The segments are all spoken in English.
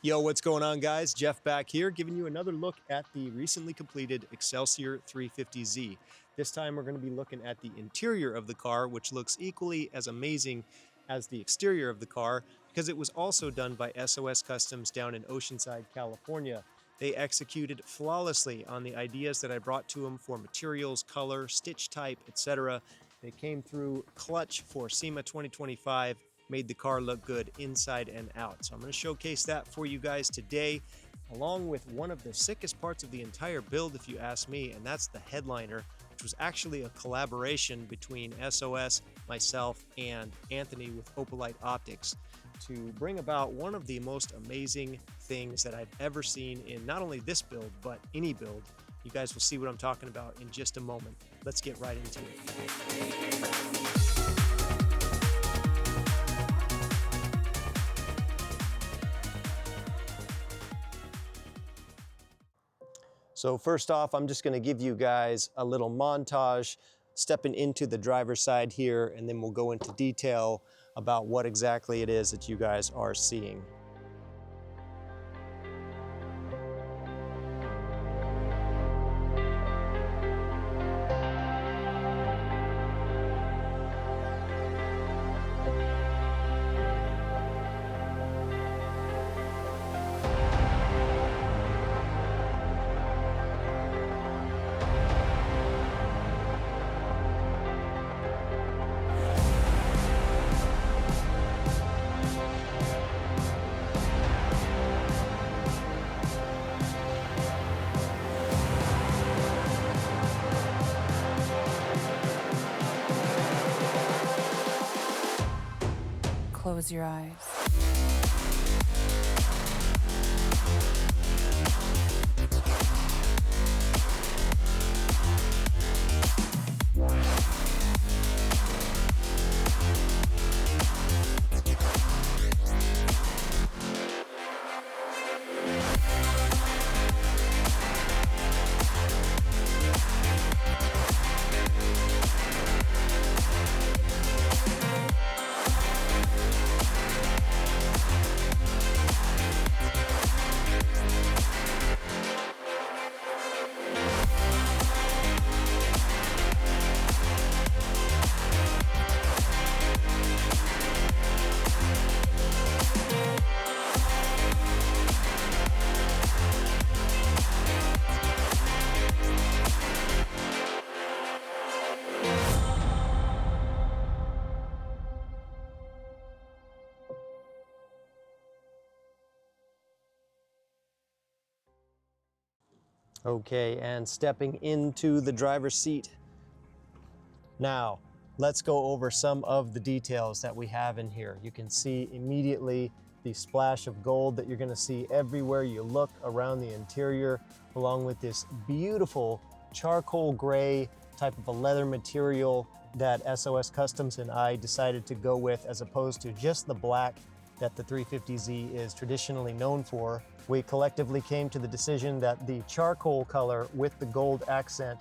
Yo, what's going on, guys? Jeff back here giving you another look at the recently completed Excelsior 350Z. This time we're going to be looking at the interior of the car, which looks equally as amazing as the exterior of the car because it was also done by SOS Customz down in Oceanside, California. They executed flawlessly on the ideas that I brought to them for materials, color, stitch type, etc. They came through clutch for SEMA 2025. Made the car look good inside and out. So I'm going to showcase that for you guys today, along with one of the sickest parts of the entire build, if you ask me, and that's the headliner, which was actually a collaboration between SOS, myself, and Anthony with Opelite Optics to bring about one of the most amazing things that I've ever seen in not only this build, but any build. You guys will see what I'm talking about in just a moment. Let's get right into it. So first off, I'm just going to give you guys a little montage stepping into the driver's side here, and then we'll go into detail about what exactly it is that you guys are seeing. Close your eyes. Okay, and stepping into the driver's seat. Now, let's go over some of the details that we have in here. You can see immediately the splash of gold that you're going to see everywhere you look around the interior, along with this beautiful charcoal gray type of a leather material that SOS Customz and I decided to go with, as opposed to just the black that the 350Z is traditionally known for. We collectively came to the decision that the charcoal color with the gold accent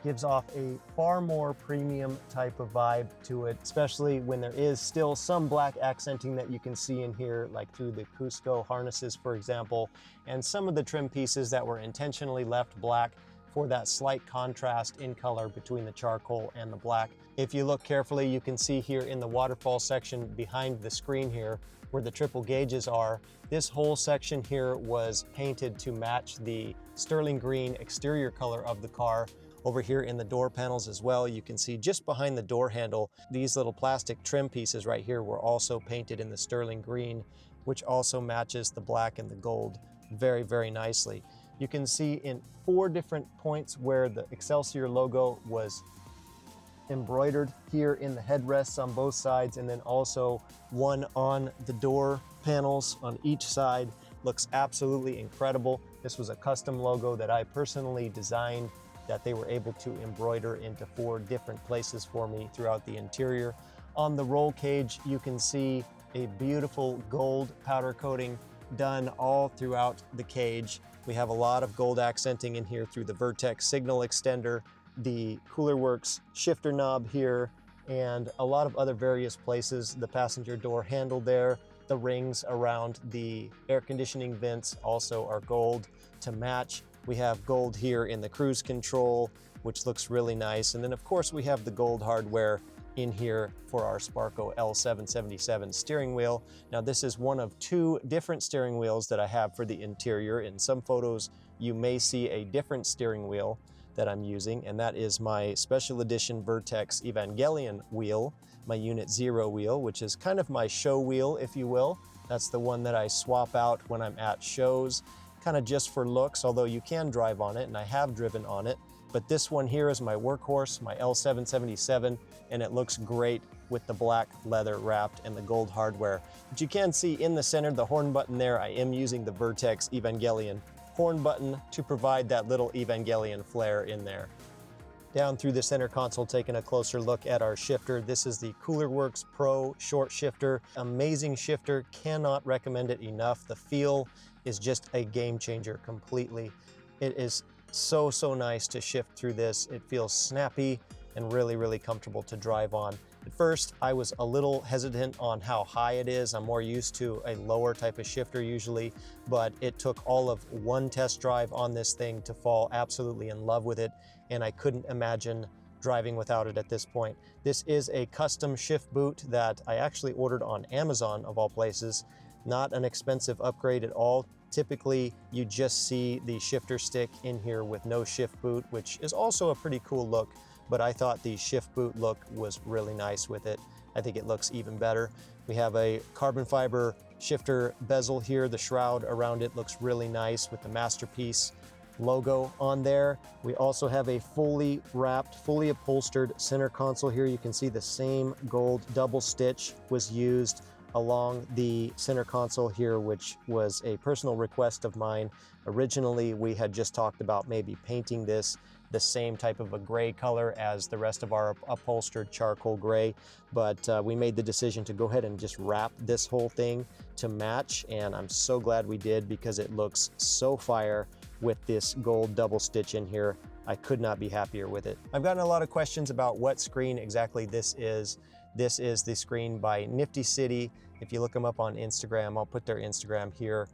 gives off a far more premium type of vibe to it, especially when there is still some black accenting that you can see in here, like through the Cusco harnesses, for example, and some of the trim pieces that were intentionally left black for that slight contrast in color between the charcoal and the black. If you look carefully, you can see here in the waterfall section behind the screen here, where the triple gauges are, this whole section here was painted to match the sterling green exterior color of the car. Over here in the door panels as well, you can see just behind the door handle, these little plastic trim pieces right here were also painted in the sterling green, which also matches the black and the gold very, very nicely. You can see in 4 different points where the Excelsior logo was embroidered here in the headrests on both sides, and then also one on the door panels on each side. Looks absolutely incredible. This was a custom logo that I personally designed, that they were able to embroider into 4 different places for me throughout the interior. On the roll cage, you can see a beautiful gold powder coating done all throughout the cage. We have a lot of gold accenting in here through the Vertex signal extender, the Cooler Works shifter knob here, and a lot of other various places. The passenger door handle there, The rings around the air conditioning vents also are gold to match. We have gold here in the cruise control, which looks really nice. And then of course we have the gold hardware in here for our Sparco L777 steering wheel. Now this is one of 2 different steering wheels that I have for the interior. In some photos you may see a different steering wheel that I'm using, and that is my special edition Vertex Evangelion wheel, my Unit 0 wheel, which is kind of my show wheel, if you will. That's the one that I swap out when I'm at shows, kind of just for looks, although you can drive on it, and I have driven on it. But this one here is my workhorse, my L777, and it looks great with the black leather wrapped and the gold hardware. But you can see in the center, the horn button there, I am using the Vertex Evangelion horn button to provide that little Evangelion flare in there. Down through the center console, taking a closer look at our shifter. This is the CoolerWorks Pro short shifter. Amazing shifter, cannot recommend it enough. The feel is just a game changer completely. It is so nice to shift through this. It feels snappy and really comfortable to drive on. At first, I was a little hesitant on how high it is. I'm more used to a lower type of shifter usually, but it took all of 1 test drive on this thing to fall absolutely in love with it, and I couldn't imagine driving without it at this point. This is a custom shift boot that I actually ordered on Amazon, of all places. Not an expensive upgrade at all. Typically, you just see the shifter stick in here with no shift boot, which is also a pretty cool look, but I thought the shift boot look was really nice with it. I think it looks even better. We have a carbon fiber shifter bezel here. The shroud around it looks really nice with the Masterpiece logo on there. We also have a fully wrapped, fully upholstered center console here. You can see the same gold double stitch was used along the center console here, which was a personal request of mine. Originally, we had just talked about maybe painting this the same type of a gray color as the rest of our upholstered charcoal gray, but we made the decision to go ahead and just wrap this whole thing to match, and I'm so glad we did because it looks so fire with this gold double stitch in here. I could not be happier with it. I've gotten a lot of questions about what screen exactly this is. This is the screen by Nifty City. If you look them up on Instagram, I'll put their Instagram here.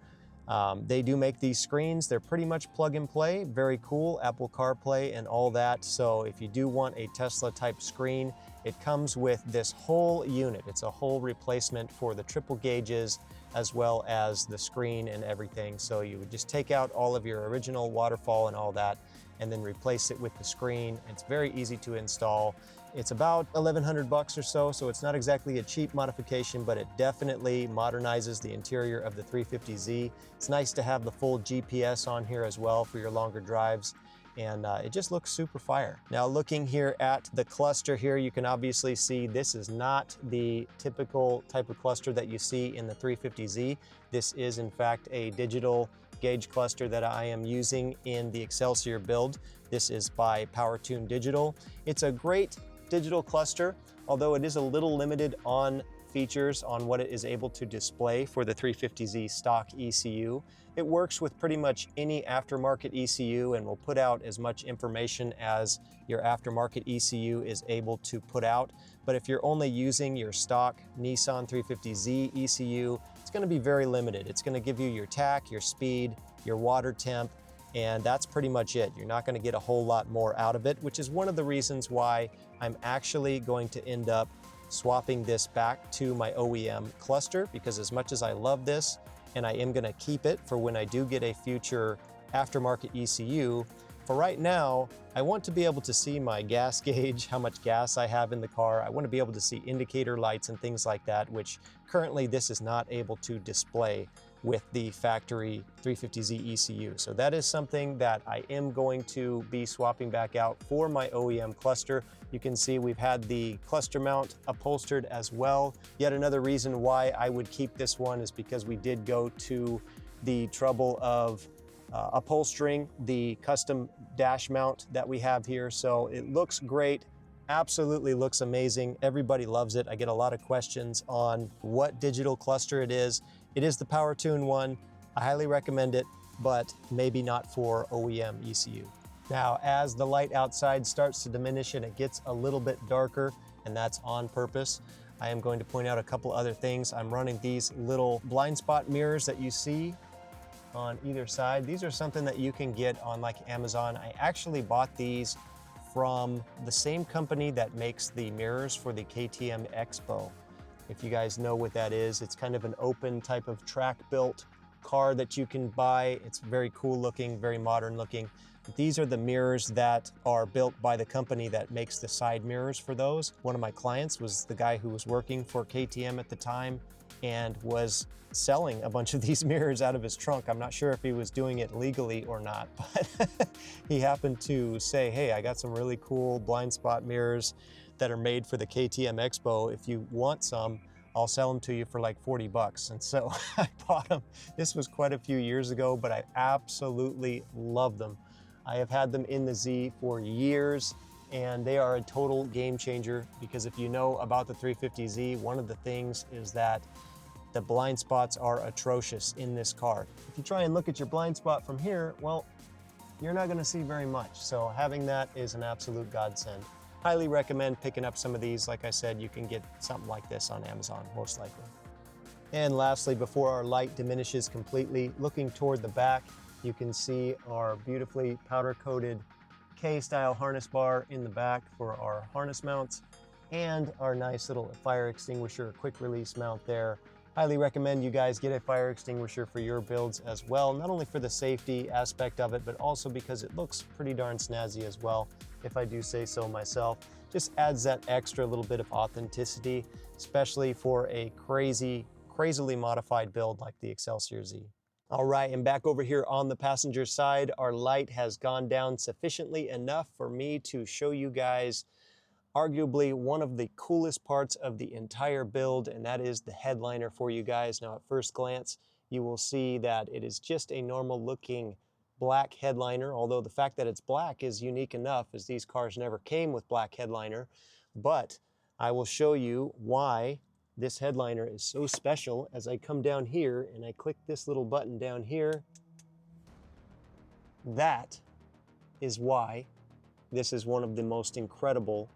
They do make these screens. They're pretty much plug and play, very cool, Apple CarPlay and all that. So if you do want a Tesla type screen, it comes with this whole unit. It's a whole replacement for the triple gauges as well as the screen and everything. So you would just take out all of your original waterfall and all that and then replace it with the screen. It's very easy to install. It's about 1,100 bucks or so, so it's not exactly a cheap modification, but it definitely modernizes the interior of the 350Z. It's nice to have the full GPS on here as well for your longer drives, and it just looks super fire. Now looking here at the cluster here, you can obviously see this is not the typical type of cluster that you see in the 350Z. This is in fact a digital gauge cluster that I am using in the Excelsior build. This is by PowerTune Digital. It's a great digital cluster, although it is a little limited on features on what it is able to display for the 350Z stock ECU. It works with pretty much any aftermarket ECU and will put out as much information as your aftermarket ECU is able to put out. But if you're only using your stock Nissan 350Z ECU, it's going to be very limited. It's going to give you your tach, your speed, your water temp, and that's pretty much it. You're not going to get a whole lot more out of it, which is one of the reasons why I'm actually going to end up swapping this back to my OEM cluster, because as much as I love this and I am going to keep it for when I do get a future aftermarket ECU, for right now, I want to be able to see my gas gauge, how much gas I have in the car. I want to be able to see indicator lights and things like that, which currently this is not able to display with the factory 350Z ECU. So that is something that I am going to be swapping back out for my OEM cluster. You can see we've had the cluster mount upholstered as well. Yet another reason why I would keep this one is because we did go to the trouble of upholstering the custom dash mount that we have here. So it looks great, absolutely looks amazing. Everybody loves it. I get a lot of questions on what digital cluster it is. It is the PowerTune one. I highly recommend it, but maybe not for OEM ECU. Now, as the light outside starts to diminish and it gets a little bit darker, and that's on purpose, I am going to point out a couple other things. I'm running these little blind spot mirrors that you see on either side. These are something that you can get on like Amazon. I actually bought these from the same company that makes the mirrors for the KTM Expo. If you guys know what that is, it's kind of an open type of track built car that you can buy. It's very cool looking, very modern looking. But these are the mirrors that are built by the company that makes the side mirrors for those. One of my clients was the guy who was working for KTM at the time and was selling a bunch of these mirrors out of his trunk. I'm not sure if he was doing it legally or not, but he happened to say, hey, I got some really cool blind spot mirrors that are made for the KTM Expo. If you want some, I'll sell them to you for like 40 bucks. And so I bought them. This was quite a few years ago, but I absolutely love them. I have had them in the Z for years, and they are a total game changer, because if you know about the 350Z, one of the things is that the blind spots are atrocious in this car. If you try and look at your blind spot from here, well, you're not gonna see very much. So having that is an absolute godsend. Highly recommend picking up some of these. Like I said, you can get something like this on Amazon, most likely. And lastly, before our light diminishes completely, looking toward the back, you can see our beautifully powder-coated K-style harness bar in the back for our harness mounts, and our nice little fire extinguisher quick release mount there. Highly recommend you guys get a fire extinguisher for your builds as well, not only for the safety aspect of it, but also because it looks pretty darn snazzy as well, if I do say so myself. Just adds that extra little bit of authenticity, especially for a crazily modified build like the Excelsior Z. All right, and back over here on the passenger side, our light has gone down sufficiently enough for me to show you guys arguably one of the coolest parts of the entire build, and that is the headliner for you guys. Now, at first glance, you will see that it is just a normal looking black headliner, although the fact that it's black is unique enough, as these cars never came with black headliner. But I will show you why this headliner is so special as I come down here and I click this little button down here. That is why this is one of the most incredible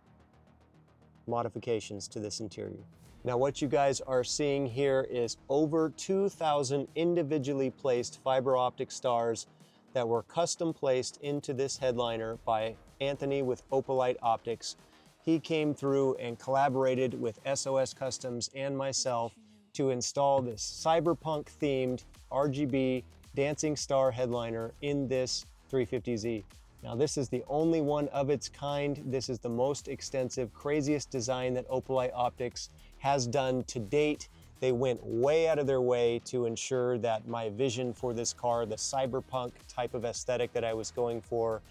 modifications to this interior. Now, what you guys are seeing here is over 2,000 individually placed fiber optic stars that were custom placed into this headliner by Anthony with Opelite Optics. He came through and collaborated with SOS Customz and myself to install this cyberpunk themed RGB dancing star headliner in this 350Z. Now, this is the only one of its kind. This is the most extensive, craziest design that Opelite Optics has done to date. They went way out of their way to ensure that my vision for this car, the cyberpunk type of aesthetic that I was going for,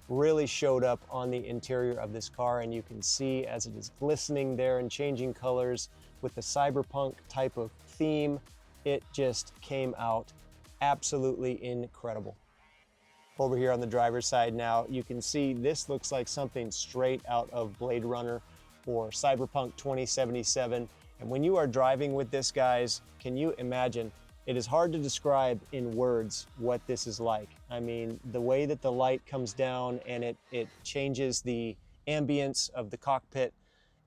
really showed up on the interior of this car. And you can see as it is glistening there and changing colors with the cyberpunk type of theme, it just came out absolutely incredible. Over here on the driver's side now, you can see this looks like something straight out of Blade Runner or Cyberpunk 2077. And when you are driving with this, guys, can you imagine? It is hard to describe in words what this is like. I mean, the way that the light comes down and it changes the ambience of the cockpit,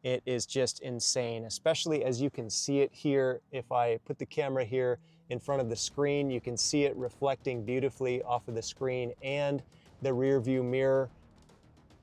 it is just insane, especially as you can see it here. If I put the camera here in front of the screen, you can see it reflecting beautifully off of the screen and the rear view mirror.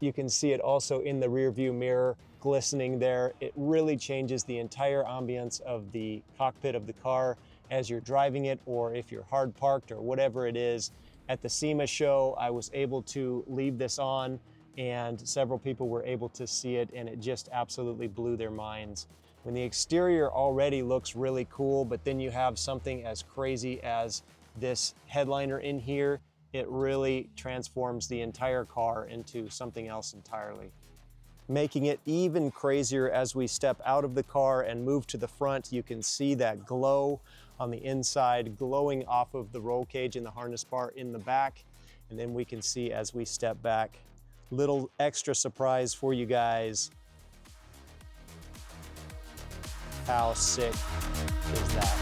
You can see it also in the rear view mirror glistening there. It really changes the entire ambience of the cockpit of the car as you're driving it, or if you're hard parked or whatever it is. At the SEMA show, I was able to leave this on and several people were able to see it, and it just absolutely blew their minds. When the exterior already looks really cool, but then you have something as crazy as this headliner in here, it really transforms the entire car into something else entirely. Making it even crazier as we step out of the car and move to the front, you can see that glow on the inside glowing off of the roll cage and the harness bar in the back. And then we can see as we step back, little extra surprise for you guys. How sick is that?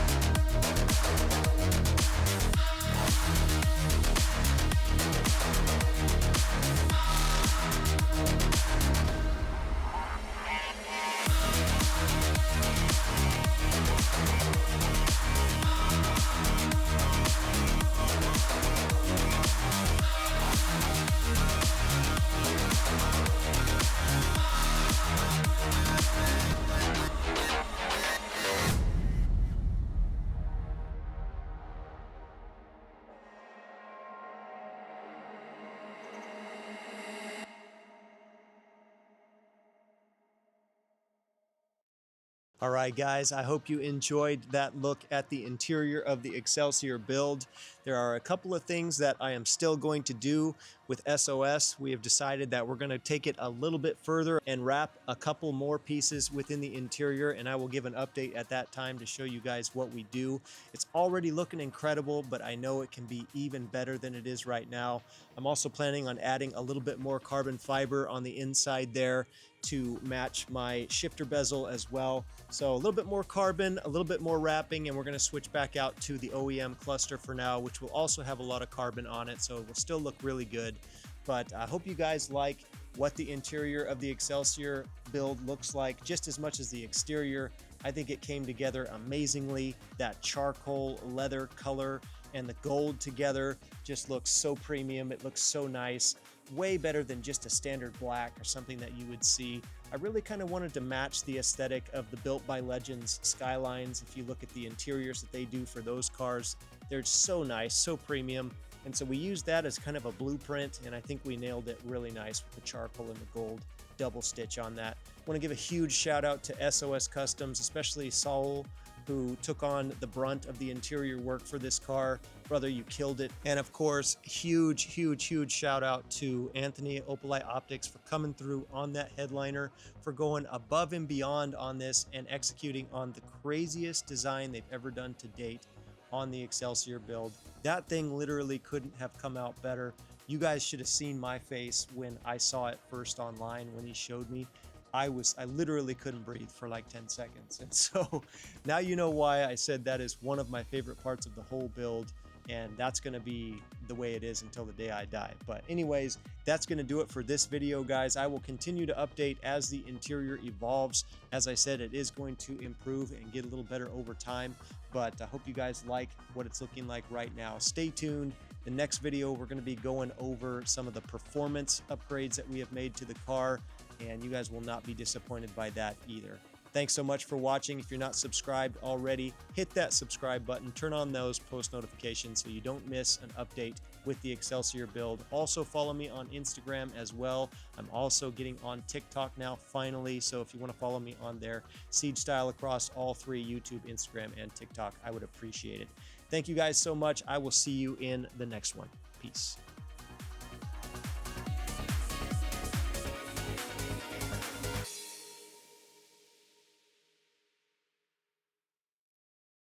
All right, guys, I hope you enjoyed that look at the interior of the Excelsior build. There are a couple of things that I am still going to do with SOS. We have decided that we're going to take it a little bit further and wrap a couple more pieces within the interior, and I will give an update at that time to show you guys what we do. It's already looking incredible, but I know it can be even better than it is right now. I'm also planning on adding a little bit more carbon fiber on the inside there to match my shifter bezel as well. So a little bit more carbon, a little bit more wrapping, and we're going to switch back out to the OEM cluster for now, which will also have a lot of carbon on it, so it will still look really good. But I hope you guys like what the interior of the Excelsior build looks like just as much as the exterior. I think it came together amazingly. That charcoal leather color and the gold together just looks so premium. It looks so nice. Way better than just a standard black or something that you would see. I really kind of wanted to match the aesthetic of the Built by Legends Skylines. If you look at the interiors that they do for those cars, they're so nice, so premium. And so we used that as kind of a blueprint, and I think we nailed it really nice with the charcoal and the gold double stitch on that. I want to give a huge shout out to SOS Customz, especially Saul, who took on the brunt of the interior work for this car. Brother, you killed it. And of course, huge shout out to Anthony at Opelite Optics for coming through on that headliner, for going above and beyond on this and executing on the craziest design they've ever done to date on the Excelsior build. That thing literally couldn't have come out better. You guys should have seen my face when I saw it first online when he showed me. I literally couldn't breathe for like 10 seconds. And so now you know why I said that is one of my favorite parts of the whole build, and that's going to be the way it is until the day I die. But anyways, that's going to do it for this video, guys. I will continue to update as the interior evolves. As I said, it is going to improve and get a little better over time, but I hope you guys like what it's looking like right now. Stay tuned. The next video, we're going to be going over some of the performance upgrades that we have made to the car, and you guys will not be disappointed by that either. Thanks so much for watching. If you're not subscribed already, hit that subscribe button, turn on those post notifications so you don't miss an update with the Excelsior build. Also follow me on Instagram as well. I'm also getting on TikTok now, finally, so if you want to follow me on there, SiegeStyle across all three, YouTube, Instagram, and TikTok, I would appreciate it. Thank you guys so much. I will see you in the next one. Peace.